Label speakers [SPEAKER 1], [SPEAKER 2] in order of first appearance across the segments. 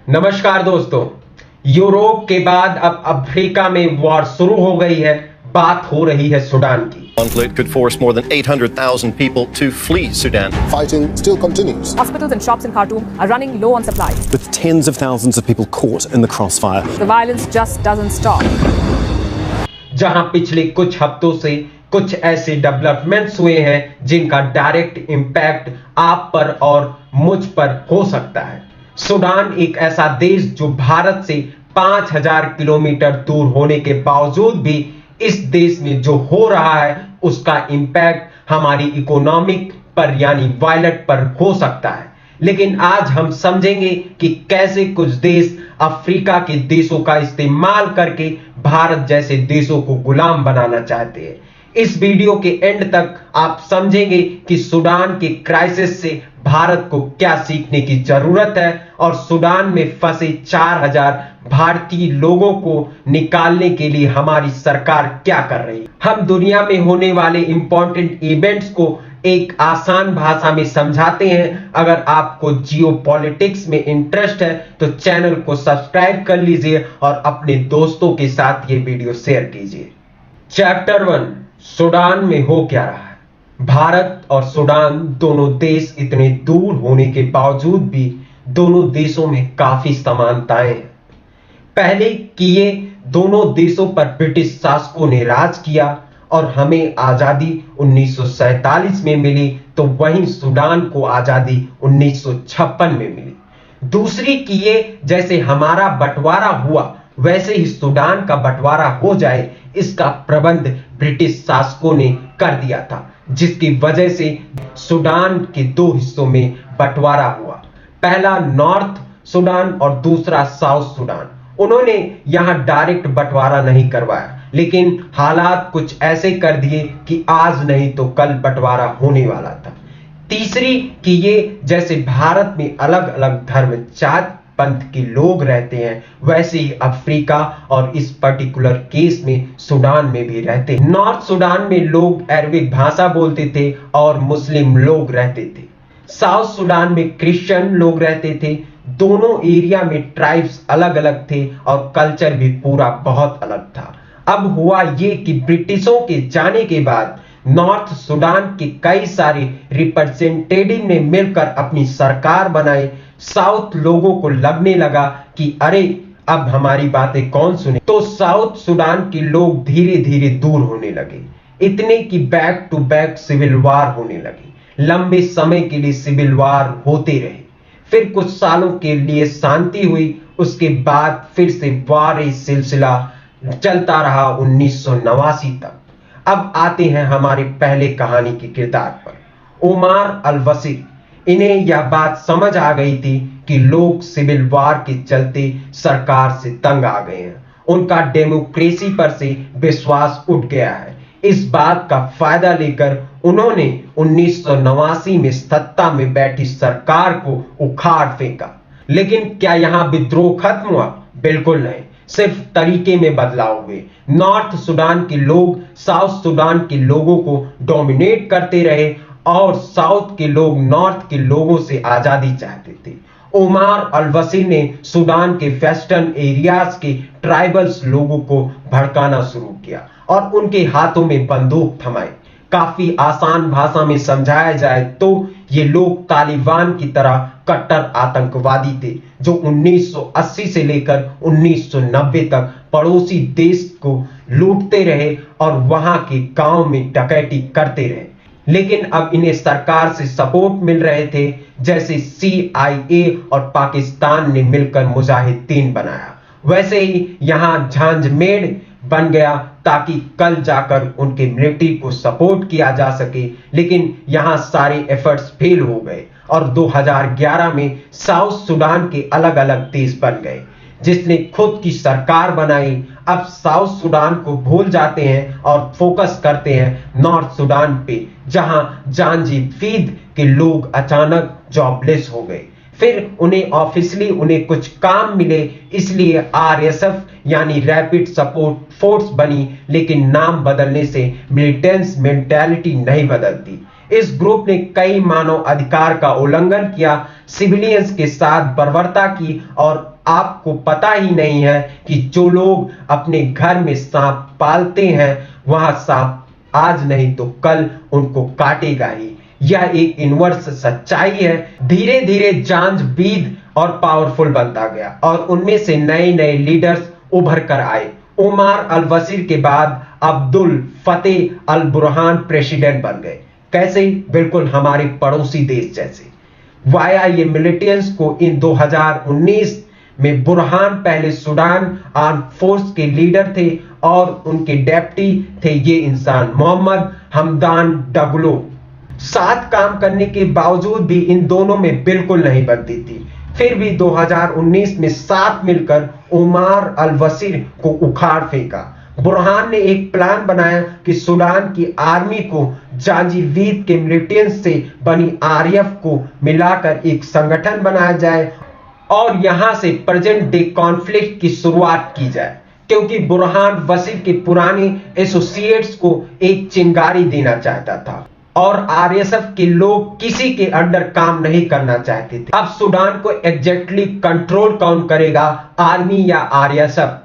[SPEAKER 1] नमस्कार दोस्तों। यूरोप के बाद अब अफ्रीका में वॉर शुरू हो गई है। बात हो रही है सूडान की।
[SPEAKER 2] Conflict could force more than 800,000 people to flee Sudan.
[SPEAKER 3] Fighting still continues.
[SPEAKER 4] Hospitals and shops in Khartoum are running low on supplies.
[SPEAKER 5] With tens of thousands of people caught in the crossfire.
[SPEAKER 4] The violence just doesn't stop.
[SPEAKER 1] जहां पिछले कुछ हफ्तों से कुछ ऐसे developments हुए हैं जिनका डायरेक्ट इंपैक्ट आप पर और मुझ पर हो सकता है। सूडान एक ऐसा देश जो भारत से 5000 किलोमीटर दूर होने के बावजूद भी इस देश में जो हो रहा है उसका इंपैक्ट हमारी इकोनॉमिक पर यानी वायलेट पर हो सकता है। लेकिन आज हम समझेंगे कि कैसे कुछ देश अफ्रीका के देशों का इस्तेमाल करके भारत जैसे देशों को गुलाम बनाना चाहते हैं। इस वीडियो के एंड तक आप समझेंगे कि सूडान के क्राइसिस से भारत को क्या सीखने की जरूरत है और सूडान में फंसे 4000 भारतीय लोगों को निकालने के लिए हमारी सरकार क्या कर रही है। हम दुनिया में होने वाले इंपॉर्टेंट इवेंट्स को एक आसान भाषा में समझाते हैं। अगर आपको जियोपॉलिटिक्स में इंटरेस्ट है तो चैनल को सब्सक्राइब कर लीजिए और अपने दोस्तों के साथ ये वीडियो शेयर कीजिए। चैप्टर 1, सूडान में हो क्या रहा है। भारत और सूडान दोनों देश इतने दूर होने के बावजूद भी दोनों देशों में काफी समानताएं हैं। पहले कि ये दोनों देशों पर ब्रिटिश शासकों ने राज किया और हमें आजादी 1947 में मिली, तो वहीं सूडान को आजादी 1956 में मिली। दूसरी कि ये जैसे हमारा बंटवारा हुआ वैसे ही सूडान का बंटवारा हो जाए, इसका प्रबंध ब्रिटिश शासकों ने कर दिया था, जिसकी वजह से सूडान के दो हिस्सों में बंटवारा हुआ। पहला नॉर्थ सूडान और दूसरा साउथ सूडान। उन्होंने यहां डायरेक्ट बंटवारा नहीं करवाया, लेकिन हालात कुछ ऐसे कर दिए कि आज नहीं तो कल बंटवारा होने वाला था। तीसरी कि ये जैसे भारत में अलग अलग धर्म जात पंथ के लोग रहते हैं वैसे ही अफ्रीका और इस पर्टिकुलर केस में सूडान में भी रहते हैं। नॉर्थ सूडान में लोग अरबिक भाषा बोलते थे और मुस्लिम लोग रहते थे। साउथ सूडान में क्रिश्चियन लोग रहते थे। दोनों एरिया में ट्राइब्स अलग अलग थे और कल्चर भी पूरा बहुत अलग था। अब हुआ ये कि ब्रिटिशों के जाने के बाद नॉर्थ सूडान के कई सारे रिप्रेजेंटेटिव ने मिलकर अपनी सरकार बनाई। साउथ लोगों को लगने लगा कि अरे अब हमारी बातें कौन सुने, तो साउथ सूडान के लोग धीरे धीरे दूर होने लगे, इतने कि back to back civil war होने लगी। लंबे समय के लिए सिविल वार होते रहे, फिर कुछ सालों के लिए शांति हुई, उसके बाद फिर से वार सिलसिला चलता रहा 1989 तक। अब आते हैं हमारे पहले कहानी के किरदार पर, उमर अल-बशीर। इन्हें यह बात समझ आ गई थी कि लोग सिविल वार के चलते सरकार से तंग आ गए हैं, उनका डेमोक्रेसी पर से विश्वास उठ गया है। इस बात का फायदा लेकर उन्होंने 1989 में सत्ता में बैठी सरकार को उखाड़ फेंका। लेकिन क्या यहां विद्रोह खत्म हुआ? बिल्कुल नहीं, सिर्फ तरीके में बदलाव हुए। नॉर्थ सूडान के लोग साउथ सूडान के लोगों को डोमिनेट करते रहे और साउथ के लोग नॉर्थ के लोगों से आजादी चाहते थे। उमर अल-बशीर ने सूडान के वेस्टर्न एरियाज के ट्राइबल्स लोगों को भड़काना शुरू किया और उनके हाथों में बंदूक थमाई। काफी आसान भाषा में समझाया जाए तो ये लोग तालिबान की तरह कट्टर आतंकवादी थे जो 1980 से लेकर 1990 तक पड़ोसी देश को लूटते रहे और वहां के गांव में डकैती करते रहे। लेकिन अब इन्हें सरकार से सपोर्ट मिल रहे थे, जैसे CIA और पाकिस्तान ने मिलकर मुजाहिदीन बनाया, वैसे ही यहां झांझमेड़ बन गया ताकि कल जाकर उनके मिलिट्री को सपोर्ट किया जा सके। लेकिन यहां सारे एफर्ट्स फेल हो गए और 2011 में साउथ सूडान के अलग अलग देश बन गए, जिसने खुद की सरकार बनाई। अब साउथ सूडान को भूल जाते हैं और फोकस करते हैं नॉर्थ सूडान पे, जहां जांजीफीद के लोग अचानक जॉबलेस हो गए। फिर उन्हें ऑफिशियली उन्हें कुछ काम मिले, इसलिए RSF यानी रैपिड सपोर्ट फोर्स बनी, लेकिन नाम बदलने से मिलिटेंस मेंटालिटी नहीं बदलती। इस ग्रुप ने कई मानव अधिकार का उल्लंघन किया, सिविलियंस के साथ बर्बरता की और आपको पता ही नहीं है कि जो लोग अपने घर में सांप पालते हैं वहां सांप आज नहीं तो कल उनको काटेगा ही। यह एक इनवर्स सच्चाई है। धीरे धीरे जांजबीद और पावरफुल बनता गया और उनमें से नए नए लीडर्स उभर कर आए। उमर अल बशीर के बाद अब्दुल फतेह अल बुरहान प्रेसिडेंट बन गए। कैसे? बिल्कुल हमारे पड़ोसी देश जैसे। वाया ये मिलिटेंट्स को इन 2019 में बुरहान पहले सूडान आर्म फोर्स के लीडर थे और उनके डेप्टी थे ये इंसान मोहम्मद हमदान डगलो। साथ काम करने के बावजूद भी इन दोनों में बिल्कुल नहीं बनती थी। फिर भी 2019 में साथ मिलकर उमर अल बशीर को उखाड़ फेंका। बुरहान ने एक प्लान बनाया कि सूडान की आर्मी को जांजीवीद के मिलिटेंट्स से बनी आरएफ को मिलाकर एक संगठन बनाया जाए और यहां से प्रेजेंट डे कॉन्फ्लिक्ट की शुरुआत की जाए, क्योंकि बुरहान बशीर के पुराने एसोसिएट्स को एक चिंगारी देना चाहता था और आरएसएफ के लोग किसी के अंडर काम नहीं करना चाहते थे। अब सूडान को एग्जैक्टली कंट्रोल कौन करेगा, आर्मी या आरएसएफ?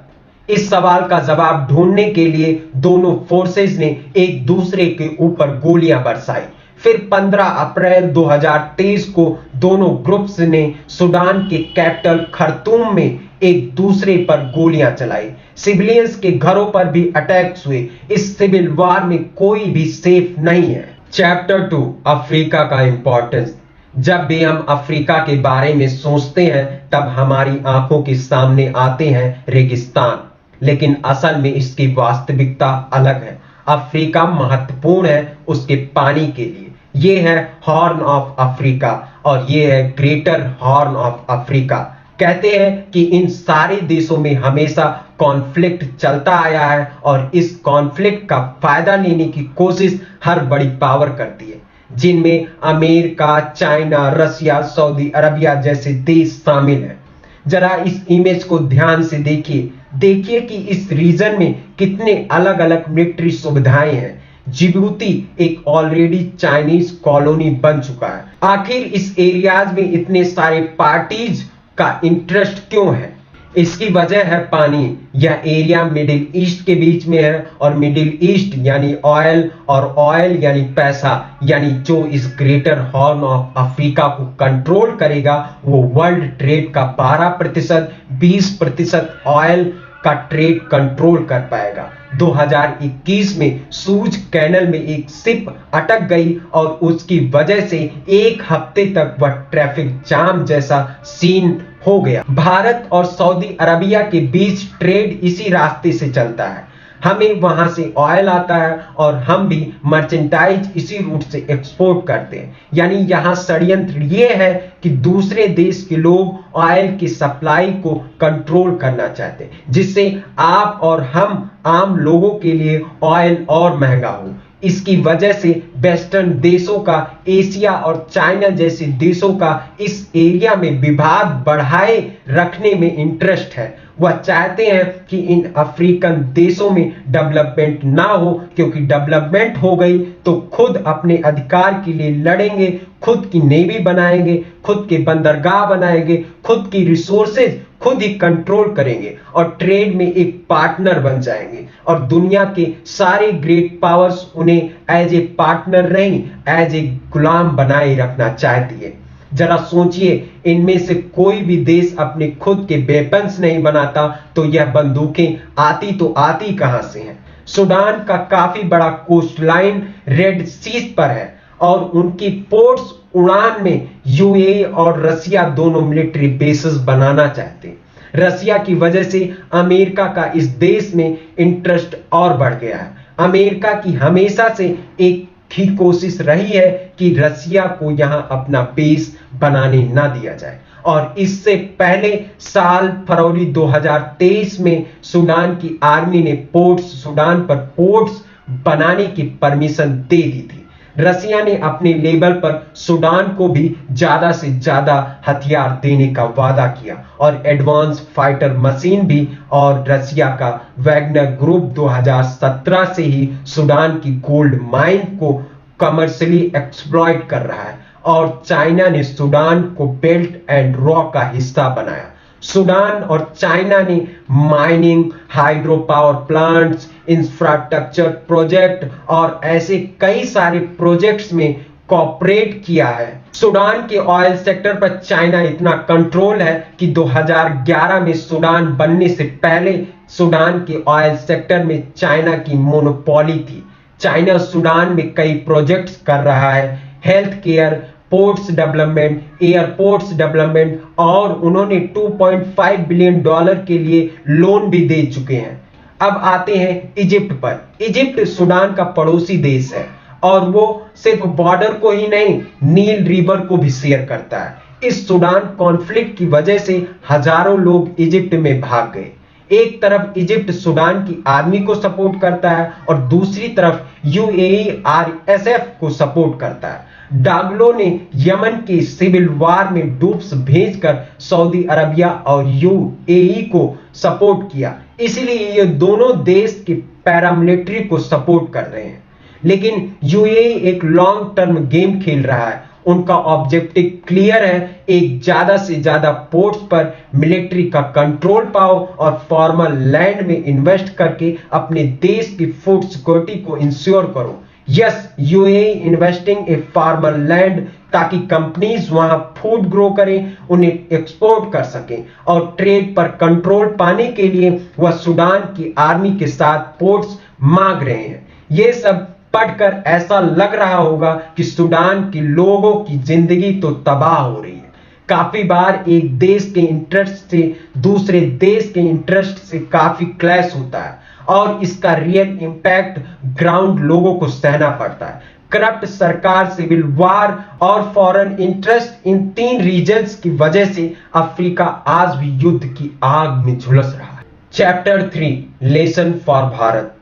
[SPEAKER 1] इस सवाल का जवाब ढूंढने के लिए दोनों फोर्सेस ने एक दूसरे के ऊपर गोलियां बरसाई। फिर 15 अप्रैल 2023 को दोनों ग्रुप्स ने सूडान के कैपिटल खर्तूम में एक दूसरे पर गोलियां चलाई। सिविलियंस के घरों पर भी अटैक्स हुए। इस सिविल वार में कोई भी सेफ नहीं है। चैप्टर 2 अफ्रीका का इंपॉर्टेंस। जब भी हम अफ्रीका के बारे में सोचते हैं तब हमारी आंखों के सामने आते हैं रेगिस्तान, लेकिन असल में इसकी वास्तविकता अलग है। अफ्रीका महत्वपूर्ण है उसके पानी के लिए। ये है हॉर्न ऑफ अफ्रीका और ये है ग्रेटर हॉर्न ऑफ अफ्रीका। कहते हैं कि इन सारे देशों में हमेशा कॉन्फ्लिक्ट चलता आया है और इस कॉन्फ्लिक्ट का फायदा लेने की कोशिश हर बड़ी पावर करती है, जिनमें अमेरिका, चाइना, रसिया, सऊदी अरबिया जैसे देश शामिल हैं। जरा इस इमेज को ध्यान से देखिए कि इस रीजन में कितने अलग अलग मिलिट्री सुविधाएं हैं। जिबूती एक ऑलरेडी चाइनीज कॉलोनी बन चुका है। आखिर इस एरियाज में इतने सारे पार्टीज का इंटरेस्ट क्यों है? इसकी वजह है पानी। यह एरिया मिडिल ईस्ट के बीच में है और मिडिल ईस्ट यानी ऑयल और ऑयल यानी पैसा, यानी जो इस ग्रेटर हॉर्न ऑफ अफ्रीका को कंट्रोल करेगा वो वर्ल्ड ट्रेड का 12%, 20% ऑयल का ट्रेड कंट्रोल कर पाएगा। 2021 में सूज कैनल में एक शिप अटक गई और उसकी वजह से एक हफ्ते तक वह ट्रैफिक जाम जैसा सीन हो गया। भारत और सऊदी अरबिया के बीच ट्रेड इसी रास्ते से चलता है। हमें वहां से ऑयल आता है और हम भी मर्चेंटाइज इसी रूट से एक्सपोर्ट करते हैं। यानी यहां षड्यंत्र ये है कि दूसरे देश के लोग ऑयल की सप्लाई को कंट्रोल करना चाहते हैं, जिससे आप और हम आम लोगों के लिए ऑयल और महंगा हो। इसकी वजह से वेस्टर्न देशों का एशिया और चाइना जैसे देशों का इस एरिया में विवाद बढ़ाए रखने में इंटरेस्ट है। वह चाहते हैं कि इन अफ्रीकन देशों में डेवलपमेंट ना हो, क्योंकि डेवलपमेंट हो गई तो खुद अपने अधिकार के लिए लड़ेंगे, खुद की नेवी बनाएंगे, खुद के बंदरगाह बनाएंगे, खुद की रिसोर्सेज खुद ही कंट्रोल करेंगे और ट्रेड में एक पार्टनर बन जाएंगे। और दुनिया के सारे ग्रेट पावर्स उन्हें एज ए पार्टनर नहीं, एज ए गुलाम बनाए रखना चाहती है। जरा सोचिए, इनमें से कोई भी देश अपने खुद के वेपन्स नहीं बनाता तो यह बंदूकें आती तो आती कहां से हैं? सूडान का काफी बड़ा कोस्ट लाइन रेड सी पर है और उनकी पोर्ट्स उड़ान में यूएई और रसिया दोनों मिलिट्री बेसेस बनाना चाहते हैं। रसिया की वजह से अमेरिका का इस देश में इंटरेस्ट और बढ़ गया है। अमेरिका की हमेशा से एक ही कोशिश रही है कि रसिया को यहां अपना बेस बनाने ना दिया जाए और इससे पहले साल फरवरी 2023 में सूडान की आर्मी ने सूडान पर पोर्ट्स बनाने की परमिशन दे दी थी। रसिया ने अपने लेवल पर सूडान को भी ज्यादा से ज्यादा हथियार देने का वादा किया और एडवांस फाइटर मशीन भी। और रसिया का वैगनर ग्रुप 2017 से ही सूडान की गोल्ड माइन को कमर्शियली एक्सप्लॉइट कर रहा है और चाइना ने सूडान को बेल्ट एंड रॉक का हिस्सा बनाया। सूडान और चाइना ने mining, hydro power plants, infrastructure project और ऐसे कई सारे प्रोजेक्ट्स में कॉपरेट किया है। सूडान के ऑयल सेक्टर पर चाइना इतना कंट्रोल है कि 2011 में सूडान बनने से पहले सूडान के ऑयल सेक्टर में चाइना की मोनोपोली थी। चाइना सूडान में कई प्रोजेक्ट्स कर रहा है, health care, ports development, airports development, और उन्होंने $2.5 बिलियन के लिए लोन भी दे चुके हैं। अब आते हैं इजिप्ट पर। इजिप्ट सूडान का पड़ोसी देश है और वो सिर्फ बॉर्डर को ही नहीं, नील रिवर को भी शेयर करता है। इस सूडान कॉन्फ्लिक्ट की वजह से हजारों लोग इजिप्ट में भाग गए। एक तरफ इजिप्ट सूडान की आर्मी को सपोर्ट करता है और दूसरी तरफ यूएई आरएसएफ को सपोर्ट करता है। डागलो ने यमन के सिविल वार में ट्रूप्स भेजकर सऊदी अरबिया और यूएई को सपोर्ट किया, इसलिए ये दोनों देश के पैरामिलिट्री को सपोर्ट कर रहे हैं। लेकिन यूएई एक लॉन्ग टर्म गेम खेल रहा है। उनका ऑब्जेक्टिव क्लियर है, एक ज्यादा से ज्यादा पोर्ट्स पर मिलिट्री का कंट्रोल पाओ और फॉर्मल लैंड में इन्वेस्ट करके अपने देश की फूड सिक्योरिटी को इंश्योर करो। Yes, UAE investing a formal land ताकि कंपनीज वहां फूड ग्रो करें, उन्हें एक्सपोर्ट कर सकें, और ट्रेड पर कंट्रोल पाने के लिए वह सूडान की आर्मी के साथ पोर्ट्स मांग रहे हैं। ये सब पढ़कर ऐसा लग रहा होगा कि सूडान के लोगों की जिंदगी तो तबाह हो रही है। काफी बार एक देश के इंटरेस्ट से दूसरे देश के इंटरेस्ट से काफी क्लैश होता है और इसका रियल इंपैक्ट ग्राउंड लोगों को सहना पड़ता है। करप्ट सरकार, सिविल वार और फॉरेन इंटरेस्ट, इन तीन रीजन्स की वजह से अफ्रीका आज भी युद्ध की आग में झुलस रहा है। Chapter 3, lesson for Bharat.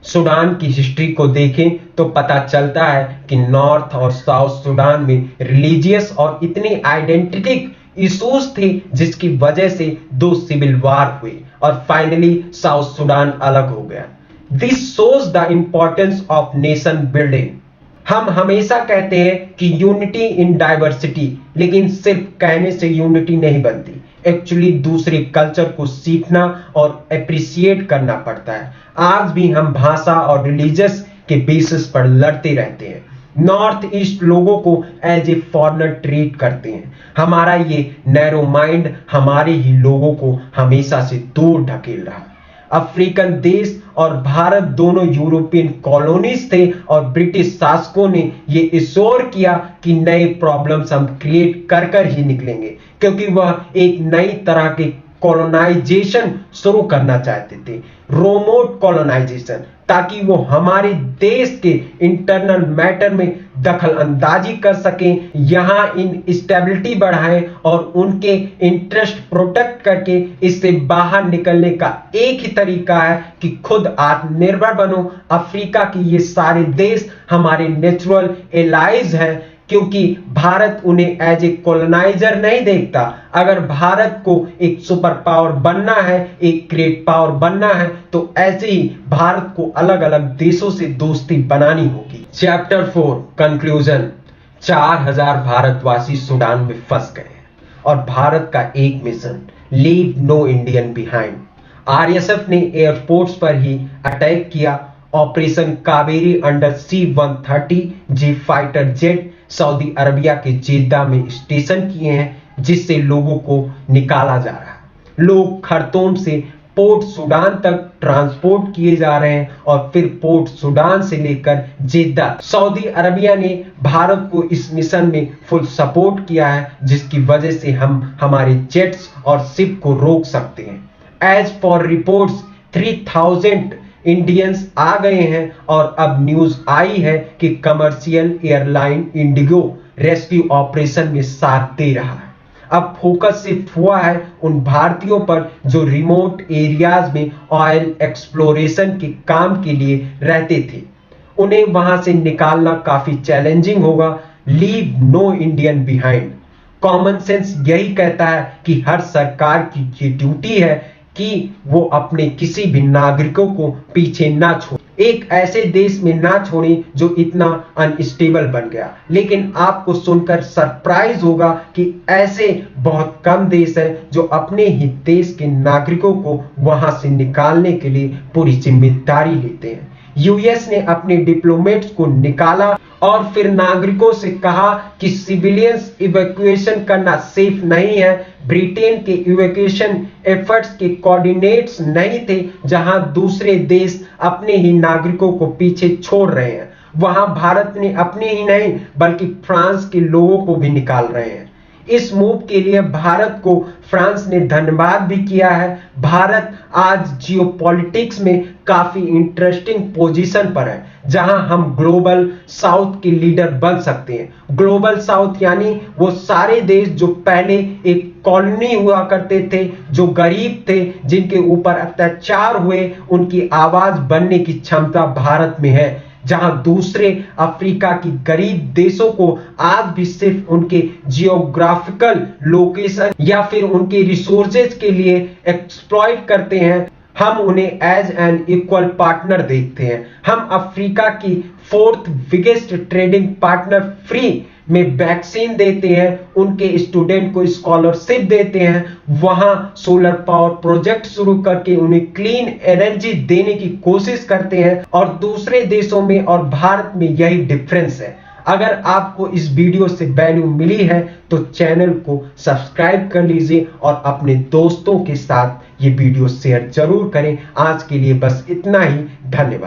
[SPEAKER 1] Sudan की हिस्ट्री को देखें तो पता चलता है कि नॉर्थ और साउथ सूडान में रिलीजियस और इतने आइडेंटिटिक इश्यूज थे जिसकी वजह से 2 सिविल वार हुए और फाइनली साउथ सूडान अलग हो गया। This shows the importance of nation building. हम हमेशा कहते हैं कि यूनिटी इन डाइवर्सिटी, लेकिन सिर्फ कहने से यूनिटी नहीं बनती। एक्चुअली दूसरे कल्चर को सीखना और अप्रिशिएट करना पड़ता है। आज भी हम भाषा और रिलीजियस के बेसिस पर लड़ते रहते हैं। नॉर्थ ईस्ट लोगों को एज ए फॉरेनर ट्रीट करते हैं। हमारा ये नैरो माइंड हमारे ही लोगों को हमेशा से दूर ढकेल रहा है। अफ्रीकन देश और भारत दोनों यूरोपियन कॉलोनीज थे और ब्रिटिश शासकों ने ये इंश्योर किया कि नए प्रॉब्लम्स हम क्रिएट कर ही निकलेंगे, क्योंकि वह एक नई तरह के कॉलोनाइजेशन शुरू करना चाहते थे, रोमोट कॉलोनाइजेशन, ताकि वो हमारे देश के इंटरनल मैटर में दखल अंदाजी कर सकें, यहाँ इन स्टेबिलिटी बढ़ाएं और उनके इंटरेस्ट प्रोटेक्ट करके इससे बाहर निकलने का एक ही तरीका है कि खुद आत्मनिर्भर बनो। अफ्रीका की ये सारे देश हमारे नेचुरल एलाइज हैं, क्योंकि भारत उन्हें एज ए कॉलोनाइजर नहीं देखता। अगर भारत को एक सुपर पावर बनना है, एक ग्रेट पावर बनना है, तो ऐसे ही भारत को अलग अलग देशों से दोस्ती बनानी होगी। Chapter 4, conclusion. 4000 भारतवासी सूडान में फंस गए हैं और भारत का एक mission, leave no Indian behind. RSF ने एयरपोर्ट्स पर ही अटैक किया। Operation Kaveri under C-130J fighter jet Saudi Arabia के जेद्दा में स्टेशन किए हैं, जिससे लोगों को निकाला जा रहा है। लोग खर्तूम से पोर्ट सूडान तक ट्रांसपोर्ट किए जा रहे हैं और फिर पोर्ट सूडान से लेकर जेद्दा। सऊदी अरबिया ने भारत को इस मिशन में फुल सपोर्ट किया है, जिसकी वजह से हम हमारे जेट्स और शिप को रोक सकते हैं। एज फॉर रिपोर्ट्स 3000 इंडियंस आ गए हैं और अब न्यूज आई है कि commercial airline Indigo rescue operation में साथ दे रहा है। अब फोकस शिफ्ट हुआ है उन भारतीयों पर जो रिमोट एरियाज में ऑयल एक्सप्लोरेशन के काम के लिए रहते थे। उन्हें वहां से निकालना काफी चैलेंजिंग होगा। Leave no Indian behind. Common sense यही कहता है कि हर सरकार की ये ड्यूटी है कि वो अपने किसी भी नागरिकों को पीछे ना छोड़े। एक ऐसे देश में ना छोड़ें जो इतना अनस्टेबल बन गया। लेकिन आपको सुनकर सरप्राइज होगा कि ऐसे बहुत कम देश हैं जो अपने ही देश के नागरिकों को वहां से निकालने के लिए पूरी जिम्मेदारी लेते हैं। यूएस ने अपने डिप्लोमेट्स को निकाला और फिर नागरिकों से कहा कि सिविलियंस इवैक्यूएशन करना सेफ नहीं है। ब्रिटेन के इवैक्यूएशन एफर्ट्स के कोऑर्डिनेट्स नहीं थे, जहां दूसरे देश अपने ही नागरिकों को पीछे छोड़ रहे हैं। वहां भारत ने अपने ही नहीं बल्कि फ्रांस के लोगों को भी निकाल रहे हैं। इस मूव के लिए भारत को फ्रांस ने धन्यवाद भी किया है। भारत आज जियोपॉलिटिक्स में काफी इंटरेस्टिंग पोजीशन पर है, जहां हम ग्लोबल साउथ के लीडर बन सकते हैं। ग्लोबल साउथ यानी वो सारे देश जो पहले एक कॉलोनी हुआ करते थे, जो गरीब थे, जिनके ऊपर अत्याचार हुए, उनकी आवाज बनने की क्षमता भारत में है। जहां दूसरे अफ्रीका की गरीब देशों को आज भी सिर्फ उनके जियोग्राफिकल लोकेशन या फिर उनके रिसोर्सेज के लिए एक्सप्लॉइट करते हैं, हम उन्हें एज एन इक्वल पार्टनर देखते हैं। हम अफ्रीका की 4th biggest trading partner free में वैक्सीन देते हैं, उनके स्टूडेंट को स्कॉलरशिप देते हैं, वहां सोलर पावर प्रोजेक्ट शुरू करके उन्हें क्लीन एनर्जी देने की कोशिश करते हैं। और दूसरे देशों में और भारत में यही डिफरेंस है। अगर आपको इस वीडियो से वैल्यू मिली है तो चैनल को सब्सक्राइब कर लीजिए और अपने दोस्तों के साथ ये वीडियो शेयर जरूर करें। आज के लिए बस इतना ही, धन्यवाद।